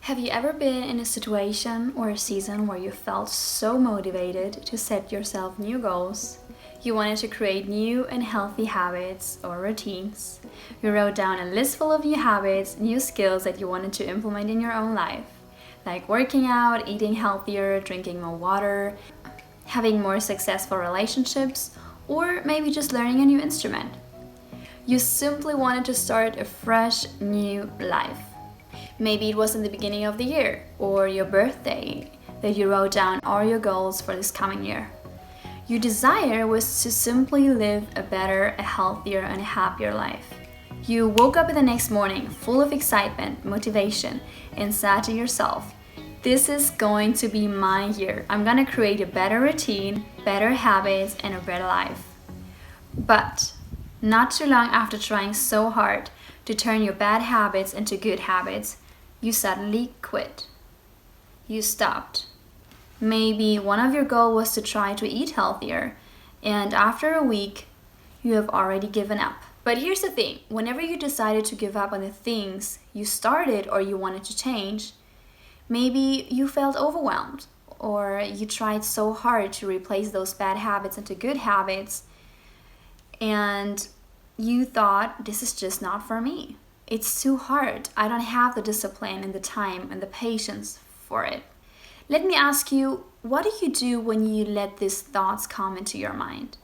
Have you ever been in a situation or a season where you felt so motivated to set yourself new goals? You wanted to create new and healthy habits or routines. You wrote down a list full of new habits, new skills that you wanted to implement in your own life, like working out, eating healthier, drinking more water, having more successful relationships, or maybe just learning a new instrument. You simply wanted to start a fresh, new life. Maybe it was in the beginning of the year or your birthday that you wrote down all your goals for this coming year. Your desire was to simply live a better, a healthier, and a happier life. You woke up the next morning full of excitement, motivation, and said to yourself, "This is going to be my year. I'm gonna create a better routine, better habits, and a better life." But not too long after trying so hard to turn your bad habits into good habits, you suddenly quit. You stopped. Maybe one of your goals was to try to eat healthier, and after a week, you have already given up. But here's the thing, whenever you decided to give up on the things you started or you wanted to change, maybe you felt overwhelmed, or you tried so hard to replace those bad habits into good habits, and you thought, this is just not for me. It's too hard. I don't have the discipline and the time and the patience for it. Let me ask you, what do you do when you let these thoughts come into your mind?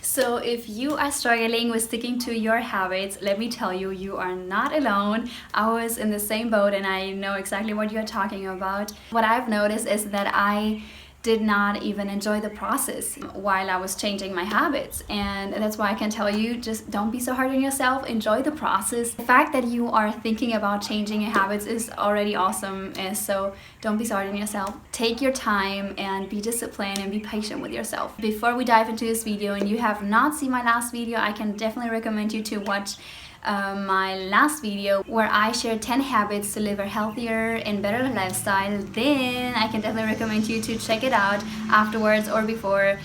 So if you are struggling with sticking to your habits, let me tell you, you are not alone. I was in the same boat and I know exactly what you're talking about. What I've noticed is that I did not even enjoy the process while I was changing my habits, and that's why I can tell you, just don't be so hard on yourself. Enjoy the process. The fact that you are thinking about changing your habits is already awesome, and so don't be so hard on yourself. Take your time and be disciplined and be patient with yourself. Before we dive into this video, and you have not seen my last video, I can definitely recommend you to watch my last video where I share 10 habits to live a healthier and better lifestyle. Then I can definitely recommend you to check it out afterwards or before,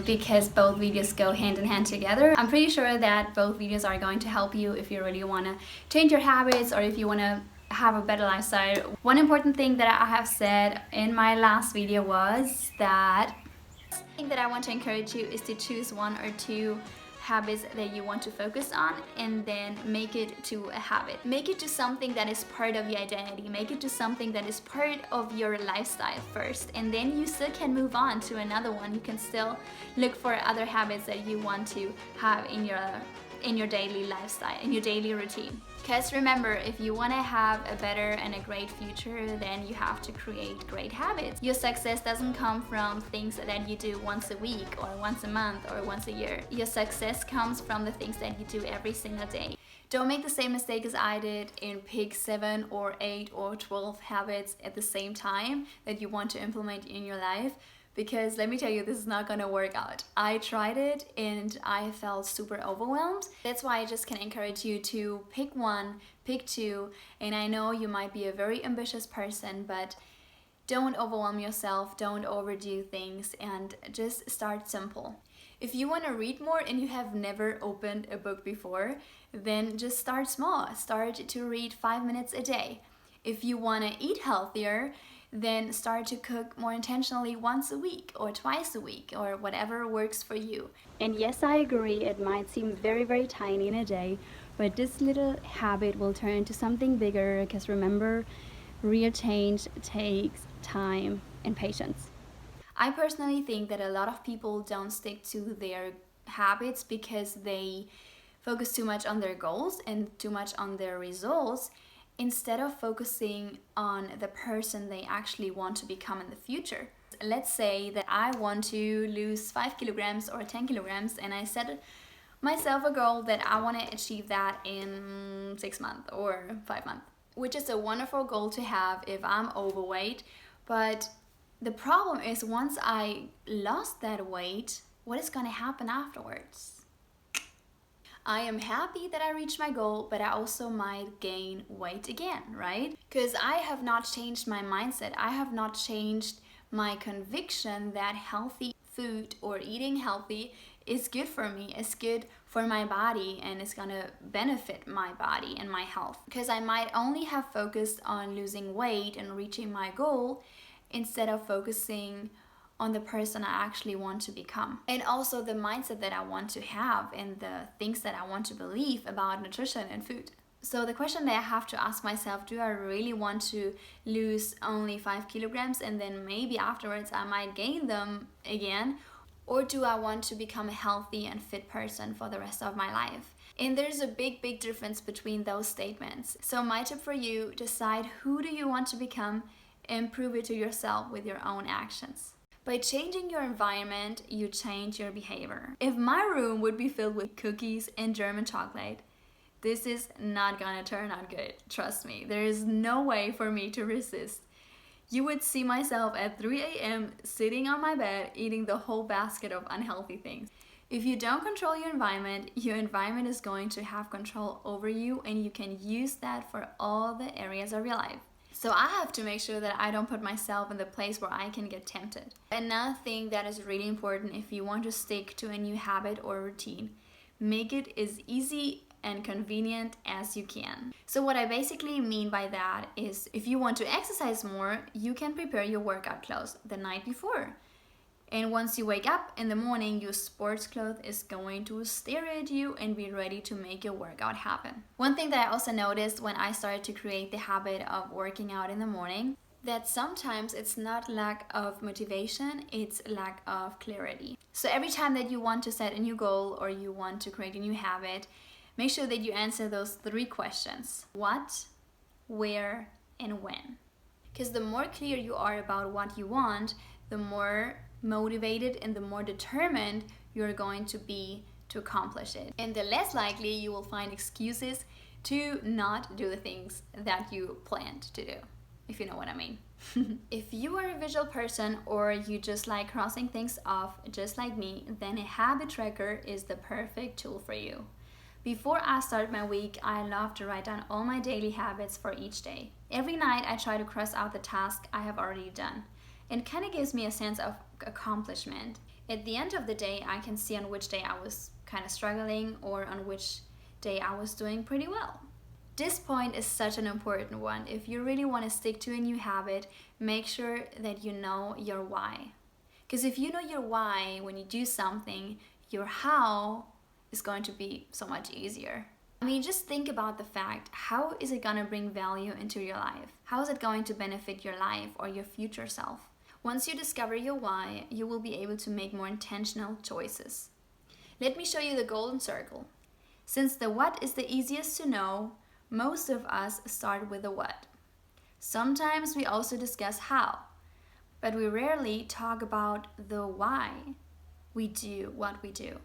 because both videos go hand in hand together. I'm pretty sure that both videos are going to help you if you really want to change your habits or if you want to have a better lifestyle. One important thing that I have said in my last video was that the thing that I want to encourage you is to choose one or two habits that you want to focus on and then make it to a habit. Make it to something that is part of your identity. Make it to something that is part of your lifestyle first, and then you still can move on to another one. You can still look for other habits that you want to have in your daily lifestyle, in your daily routine. Because remember, if you want to have a better and a great future, then you have to create great habits. Your success doesn't come from things that you do once a week or once a month or once a year. Your success comes from the things that you do every single day. Don't make the same mistake as I did and pick 7 or 8 or 12 habits at the same time that you want to implement in your life. Because let me tell you, this is not gonna work out. I tried it and I felt super overwhelmed. That's why I just can encourage you to pick one, pick two, and I know you might be a very ambitious person, but don't overwhelm yourself, don't overdo things, and just start simple. If you want to read more and you have never opened a book before, then just start small. Start to read 5 minutes a day. If you want to eat healthier, then start to cook more intentionally once a week or twice a week or whatever works for you. And yes, I agree, it might seem very, very tiny in a day, but this little habit will turn into something bigger, because remember, real change takes time and patience. I personally think that a lot of people don't stick to their habits because they focus too much on their goals and too much on their results, instead of focusing on the person they actually want to become in the future. Let's say that I want to lose 5 kilograms or 10 kilograms, and I set myself a goal that I want to achieve that in 6 months or 5 months, which is a wonderful goal to have if I'm overweight. But the problem is, once I lost that weight, what is going to happen afterwards? I am happy that I reached my goal, but I also might gain weight again, right? Because I have not changed my mindset. I have not changed my conviction that healthy food or eating healthy is good for me, it's good for my body, and it's gonna benefit my body and my health. Because I might only have focused on losing weight and reaching my goal instead of focusing on the person I actually want to become. And also the mindset that I want to have and the things that I want to believe about nutrition and food. So the question that I have to ask myself, do I really want to lose only 5 kilograms and then maybe afterwards I might gain them again? Or do I want to become a healthy and fit person for the rest of my life? And there's a big difference between those statements. So my tip for you, decide who do you want to become and prove it to yourself with your own actions. By changing your environment, you change your behavior. If my room would be filled with cookies and German chocolate, this is not gonna turn out good. Trust me, there is no way for me to resist. You would see myself at 3 a.m. sitting on my bed eating the whole basket of unhealthy things. If you don't control your environment is going to have control over you, and you can use that for all the areas of your life. So I have to make sure that I don't put myself in the place where I can get tempted. Another thing that is really important if you want to stick to a new habit or routine, make it as easy and convenient as you can. So what I basically mean by that is, if you want to exercise more, you can prepare your workout clothes the night before. And once you wake up in the morning, your sports clothes is going to stare at you and be ready to make your workout happen. One thing that I also noticed when I started to create the habit of working out in the morning, that sometimes it's not lack of motivation, it's lack of clarity. So every time that you want to set a new goal or you want to create a new habit, make sure that you answer those 3 questions. What, where, and when. Because the more clear you are about what you want, the more motivated and the more determined you're going to be to accomplish it. And the less likely you will find excuses to not do the things that you planned to do, if you know what I mean. If you are a visual person or you just like crossing things off just like me, then a habit tracker is the perfect tool for you. Before I start my week, I love to write down all my daily habits for each day. Every night I try to cross out the task I have already done. It kind of gives me a sense of accomplishment. At the end of the day, I can see on which day I was kind of struggling or on which day I was doing pretty well. This point is such an important one. If you really want to stick to a new habit, make sure that you know your why. Because if you know your why when you do something, your how is going to be so much easier. I mean, just think about the fact, how is it going to bring value into your life? How is it going to benefit your life or your future self? Once you discover your why, you will be able to make more intentional choices. Let me show you the golden circle. Since the what is the easiest to know, most of us start with the what. Sometimes we also discuss how, but we rarely talk about the why we do what we do.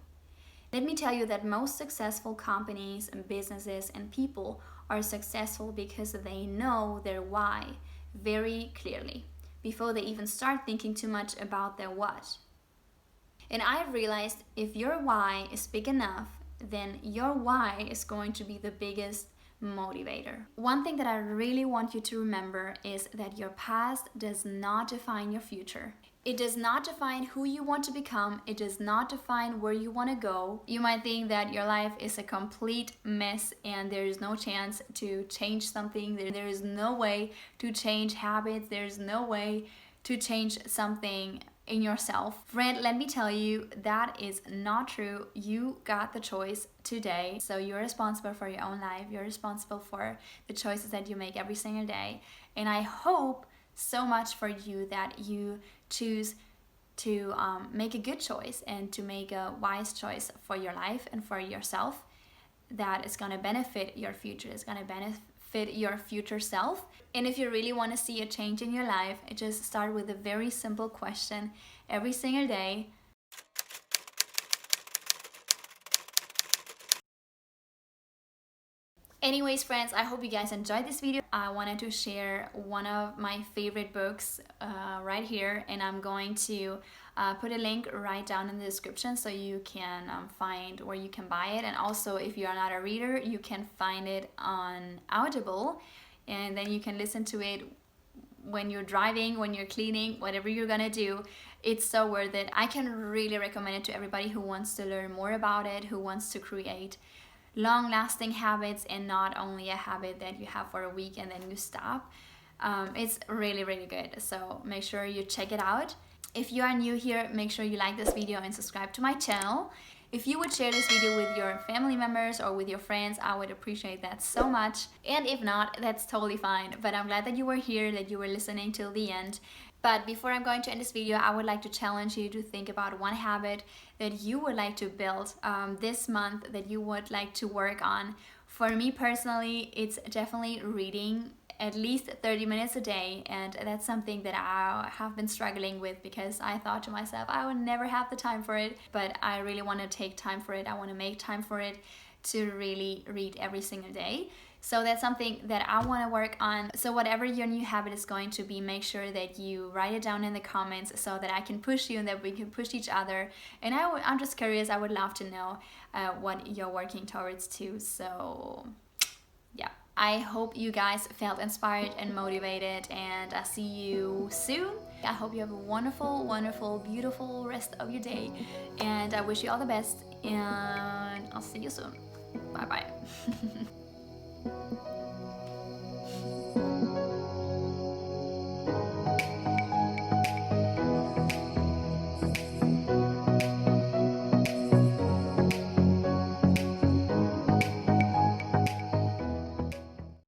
Let me tell you that most successful companies and businesses and people are successful because they know their why very clearly before they even start thinking too much about their what. And I've realized if your why is big enough, then your why is going to be the biggest motivator. One thing that I really want you to remember is that your past does not define your future. It does not define who you want to become. It does not define where you want to go. You might think that your life is a complete mess and there is no chance to change something. There is no way to change habits. There's no way to change something in yourself. Friend, let me tell you, that is not true. You got the choice today. So you're responsible for your own life. You're responsible for the choices that you make every single day. And I hope so much for you that you choose to make a good choice and to make a wise choice for your life and for yourself that is going to benefit your future. It's going to benefit your future self. And if you really want to see a change in your life, just start with a very simple question every single day. Anyways, friends, I hope you guys enjoyed this video. I wanted to share one of my favorite books right here, and I'm going to put a link right down in the description so you can find where you can buy it. And also, if you are not a reader, you can find it on Audible, and then you can listen to it when you're driving, when you're cleaning, whatever you're gonna do, it's so worth it. I can really recommend it to everybody who wants to learn more about it, who wants to create long-lasting habits and not only a habit that you have for a week and then you stop. It's really, really good. So make sure you check it out. If you are new here, make sure you like this video and subscribe to my channel. If you would share this video with your family members or with your friends, I would appreciate that so much. And if not, that's totally fine. But I'm glad that you were here, that you were listening till the end. But before I'm going to end this video, I would like to challenge you to think about one habit that you would like to build this month, that you would like to work on. For me personally, it's definitely reading at least 30 minutes a day, and that's something that I have been struggling with because I thought to myself I would never have the time for it, but I really want to take time for it. I want to make time for it to really read every single day. So that's something that I want to work on. So whatever your new habit is going to be, make sure that you write it down in the comments so that I can push you and that we can push each other. And I'm just curious, I would love to know what you're working towards too. So yeah, I hope you guys felt inspired and motivated, and I'll see you soon. I hope you have a wonderful, wonderful, beautiful rest of your day, and I wish you all the best, and I'll see you soon. Bye bye.